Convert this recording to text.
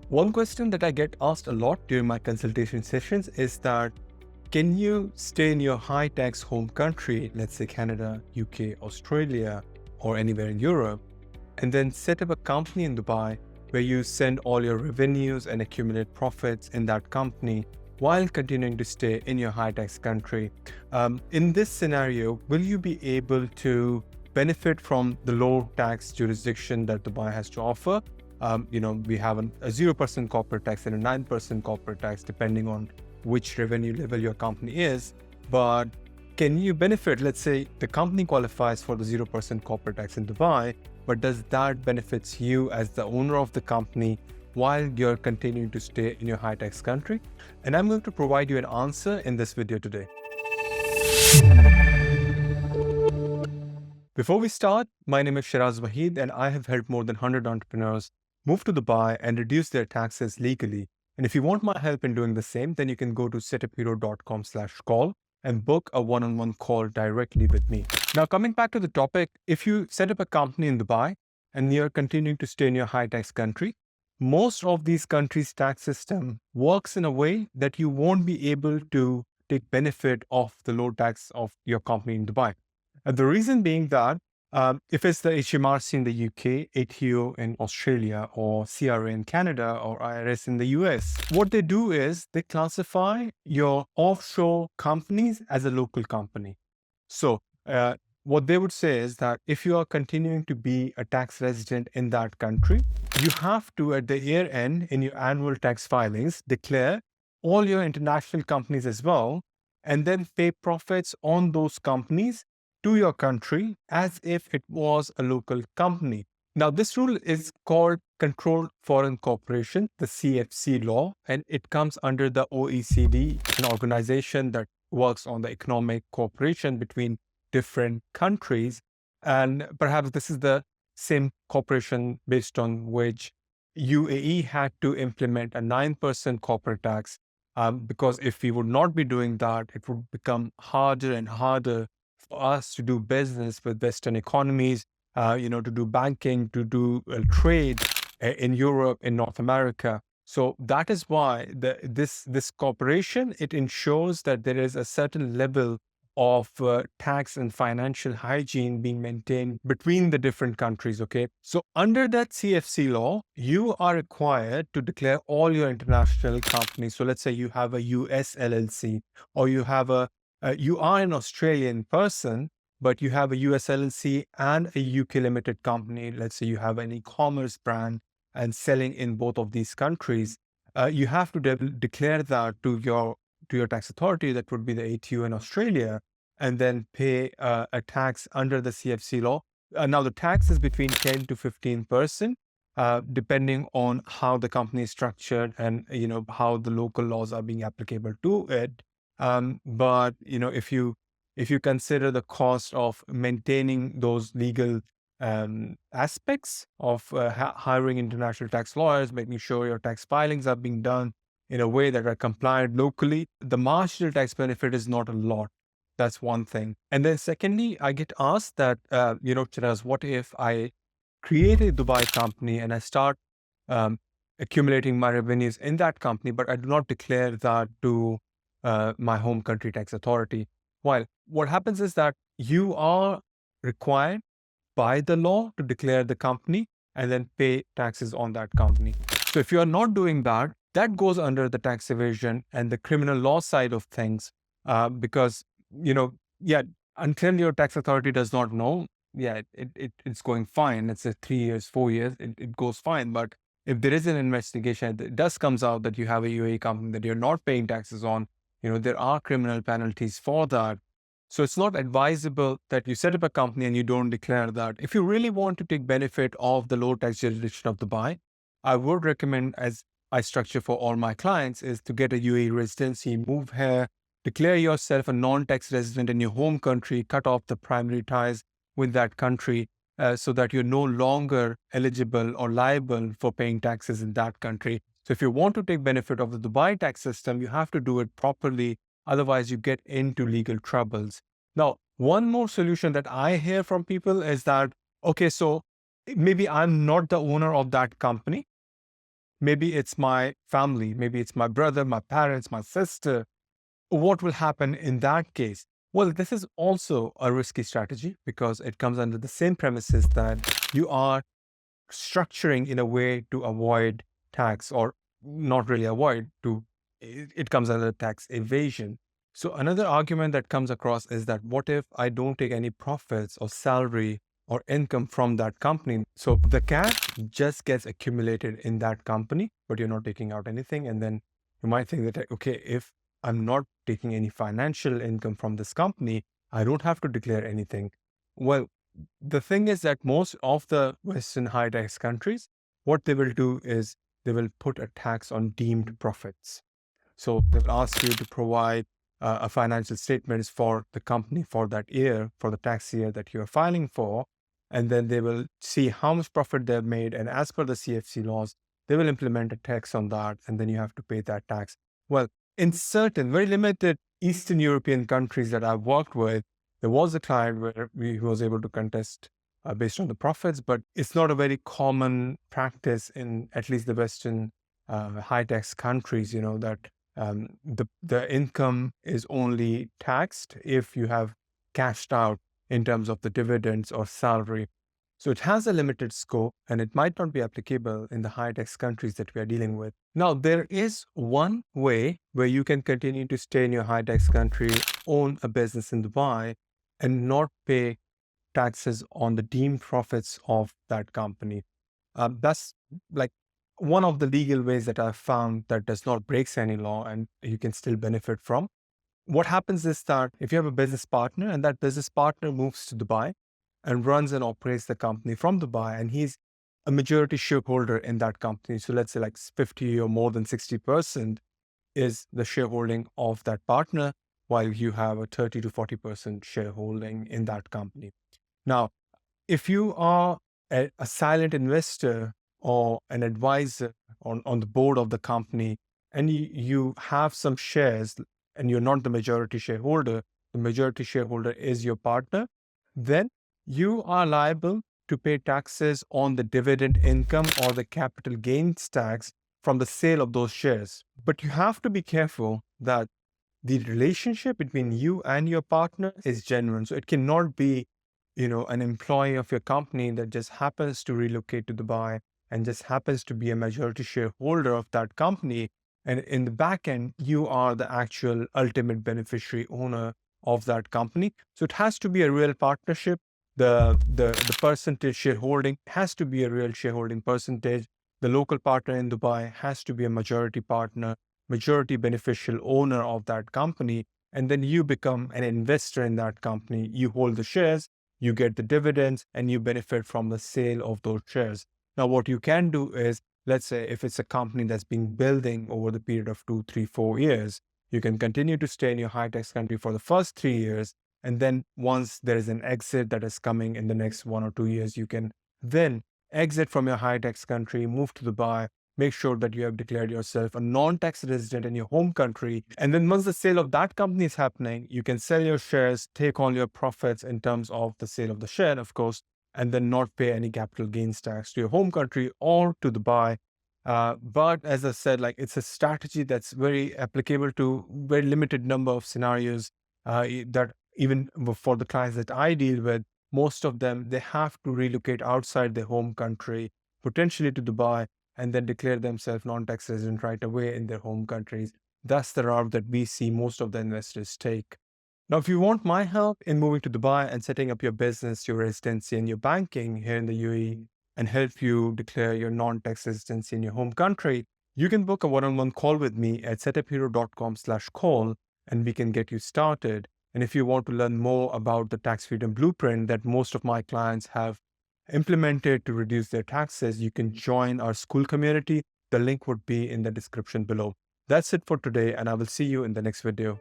One question that I get asked a lot during my consultation sessions is that can you stay in your high tax home country, let's say Canada, UK, Australia, or anywhere in Europe, and then set up a company in Dubai where you send all your revenues and accumulate profits in that company while continuing to stay in your high tax country? In this scenario, will you be able to benefit from the low tax jurisdiction that Dubai has to offer? We have a 0% corporate tax and a 9% corporate tax, depending on which revenue level your company is. But can you benefit? Let's say the company qualifies for the 0% corporate tax in Dubai, but does that benefits you as the owner of the company while you're continuing to stay in your high tax country? And I'm going to provide you an answer in this video today. Before we start, my name is Shiraz Wahid, and I have helped more than 100 entrepreneurs move to Dubai and reduce their taxes legally. And if you want my help in doing the same, then you can go to setuphero.com/call and book a one-on-one call directly with me. Now, coming back to the topic, if you set up a company in Dubai and you're continuing to stay in your high tax country, most of these countries' tax system works in a way that you won't be able to take benefit of the low tax of your company in Dubai. The reason being that if it's the HMRC in the UK, ATO in Australia, or CRA in Canada, or IRS in the US, what they do is they classify your offshore companies as a local company. So, what they would say is that if you are continuing to be a tax resident in that country, you have to, at the year end, in your annual tax filings, declare all your international companies as well, and then pay profits on those companies to your country as if it was a local company. Now, this rule is called Controlled Foreign Corporation, the CFC law, and it comes under the OECD, an organization that works on the economic cooperation between different countries. And perhaps this is the same corporation based on which UAE had to implement a 9% corporate tax. Because if we would not be doing that, it would become harder and harder for us to do business with Western economies, to do banking, to do trade in Europe, in North America. So that is why this cooperation, it ensures that there is a certain level of tax and financial hygiene being maintained between the different countries. Okay, so under that CFC law, you are required to declare all your international companies. So let's say you have a US LLC, or you are an Australian person, but you have a US LLC and a UK limited company. Let's say you have an e-commerce brand and selling in both of these countries. You have to declare that to your tax authority, that would be the ATO in Australia, and then pay a tax under the CFC law. Now, the tax is between 10 to 15%, depending on how the company is structured and how the local laws are being applicable to it. But if you consider the cost of maintaining those legal aspects of hiring international tax lawyers, making sure your tax filings are being done in a way that are compliant locally, the marginal tax benefit is not a lot. That's one thing. And then secondly, I get asked that, Chiraz, what if I create a Dubai company and I start um, accumulating my revenues in that company, but I do not declare that to my home country tax authority? While what happens is that you are required by the law to declare the company and then pay taxes on that company. So if you are not doing that, that goes under the tax evasion and the criminal law side of things, because yeah, until your tax authority does not know, yeah, it's going fine. It's a 3 years, 4 years, it goes fine. But if there is an investigation, it does comes out that you have a UAE company that you're not paying taxes on, there are criminal penalties for that. So it's not advisable that you set up a company and you don't declare that. If you really want to take benefit of the low tax jurisdiction of Dubai, I would recommend, as I structure for all my clients, is to get a UAE residency, move here, declare yourself a non-tax resident in your home country, cut off the primary ties with that country, so that you're no longer eligible or liable for paying taxes in that country. So if you want to take benefit of the Dubai tax system, you have to do it properly. Otherwise, you get into legal troubles. Now, one more solution that I hear from people is that, okay, so maybe I'm not the owner of that company, Maybe it's my family, maybe it's my brother, my parents, my sister. What will happen in that case? Well, this is also a risky strategy because it comes under the same premises that you are structuring in a way to avoid tax, or not really avoid, it comes under tax evasion. So another argument that comes across is that what if I don't take any profits or salary or income from that company? So the cash just gets accumulated in that company, but you're not taking out anything. And then you might think that, okay, if I'm not taking any financial income from this company, I don't have to declare anything. Well, the thing is that most of the Western high tax countries, what they will do is they will put a tax on deemed profits. So they will ask you to provide a financial statements for the company for that year, for the tax year that you are filing for. And then they will see how much profit they've made. And as per the CFC laws, they will implement a tax on that. And then you have to pay that tax. Well, in certain very limited Eastern European countries that I've worked with, there was a client where he was able to contest based on the profits, but it's not a very common practice in at least the Western high tax countries, that the income is only taxed if you have cashed out in terms of the dividends or salary. So it has a limited scope and it might not be applicable in the high tax countries that we are dealing with. Now, there is one way where you can continue to stay in your high tax country, own a business in Dubai, and not pay taxes on the deemed profits of that company. That's like one of the legal ways that I've found that does not break any law and you can still benefit from. What happens is that if you have a business partner and that business partner moves to Dubai and runs and operates the company from Dubai, and he's a majority shareholder in that company. So let's say like 50 or more than 60% is the shareholding of that partner, while you have a 30 to 40% shareholding in that company. Now, if you are a silent investor or an advisor on the board of the company, and you have some shares and you're not the majority shareholder, the majority shareholder is your partner, then you are liable to pay taxes on the dividend income or the capital gains tax from the sale of those shares. But you have to be careful that the relationship between you and your partner is genuine. So it cannot be, an employee of your company that just happens to relocate to Dubai and just happens to be a majority shareholder of that company. And in the back end, you are the actual ultimate beneficiary owner of that company. So it has to be a real partnership. The percentage shareholding has to be a real shareholding percentage. The local partner in Dubai has to be a majority partner, majority beneficial owner of that company. And then you become an investor in that company. You hold the shares, you get the dividends, and you benefit from the sale of those shares. Now, what you can do is, let's say if it's a company that's been building over the period of 2, 3, 4 years, you can continue to stay in your high tax country for the first 3 years. And then once there is an exit that is coming in the next 1 or 2 years, you can then exit from your high tax country, move to Dubai, make sure that you have declared yourself a non-tax resident in your home country. And then once the sale of that company is happening, you can sell your shares, take all your profits in terms of the sale of the share, of course, and then not pay any capital gains tax to your home country or to Dubai. But as I said, like it's a strategy that's very applicable to very limited number of scenarios that even for the clients that I deal with, most of them, they have to relocate outside their home country, potentially to Dubai, and then declare themselves non-tax resident right away in their home countries. That's the route that we see most of the investors take. Now, if you want my help in moving to Dubai and setting up your business, your residency, and your banking here in the UAE, and help you declare your non-tax residency in your home country, you can book a one-on-one call with me at setuphero.com/call, and we can get you started. And if you want to learn more about the tax freedom blueprint that most of my clients have implemented to reduce their taxes, you can join our school community. The link would be in the description below. That's it for today, and I will see you in the next video.